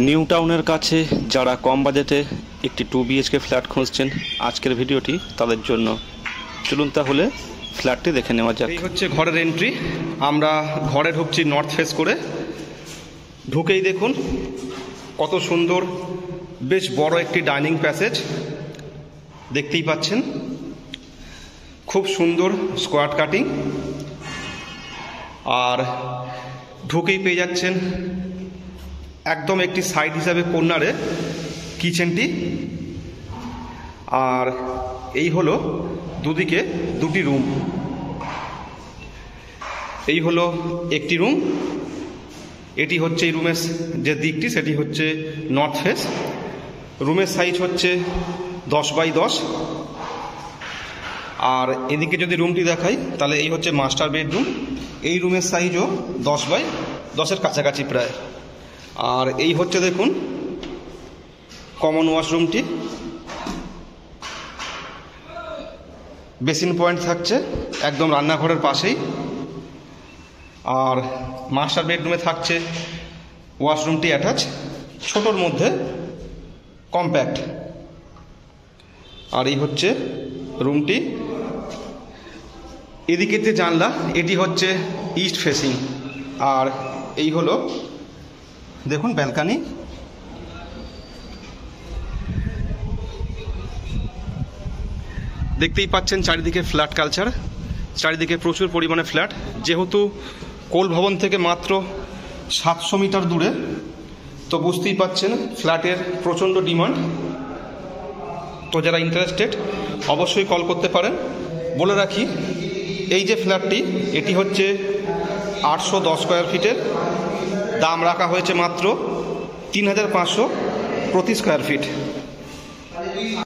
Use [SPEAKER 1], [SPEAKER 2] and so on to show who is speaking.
[SPEAKER 1] New টাউনের কাছে যারা কম বাজেটে একটি 2 BHK ফ্ল্যাট খুঁজছেন, আজকের ভিডিওটি তাদের জন্য। চলুন তাহলে ফ্ল্যাটটি দেখে নেওয়া যাক।
[SPEAKER 2] এই হচ্ছে ঘরের এন্ট্রি। আমরা ঘরে ঢুকছি নর্থ ফেস করে। ঢুকেই দেখুন কত সুন্দর, বেশ বড় একটি ডাইনিং প্যাসেজ দেখতেই পাচ্ছেন। খুব সুন্দর স্কোয়ার কাটিং, আর ঢুকেই পেয়ে যাচ্ছেন একদম একটি সাইড হিসাবে কর্নারে কিচেনটি। আর এই হলো দুদিকে দুটি রুম। এই হলো একটি রুম। এটি হচ্ছে এই রুমের যে দিকটি সেটি হচ্ছে নর্থ ফেস। রুমের সাইজ হচ্ছে 10x10। আর এদিকে যদি রুমটি দেখাই তাহলে এই হচ্ছে মাস্টার বেডরুম। এই রুমের সাইজও 10x10-এর কাছাকাছি প্রায়। আর এই হচ্ছে দেখুন কমন ওয়াশরুমটি। বেসিন পয়েন্ট থাকছে একদম রান্নাঘরের পাশেই। আর মাস্টার বেডরুমে থাকছে ওয়াশরুমটি অ্যাটাচ, ছোটোর মধ্যে কম্প্যাক্ট। আর এই হচ্ছে রুমটি। এদিকে যে জানলা এটি হচ্ছে ইস্ট ফেসিং। আর এই হলো দেখুন ব্যালকানি। দেখতেই পাচ্ছেন চারিদিকে ফ্ল্যাট কালচার, চারিদিকে প্রচুর পরিমাণে ফ্ল্যাট। যেহেতু কোল ভবন থেকে মাত্র 700 মিটার দূরে, তো বুঝতেই পাচ্ছেন ফ্ল্যাটের প্রচণ্ড ডিমান্ড। তো যারা ইন্টারেস্টেড অবশ্যই কল করতে পারেন। বলে রাখি এই যে ফ্ল্যাটটি এটি হচ্ছে 810 স্কোয়ার ফিটের। দাম রাখা হয়েছে মাত্র 3500 প্রতি স্কোয়ার ফিট।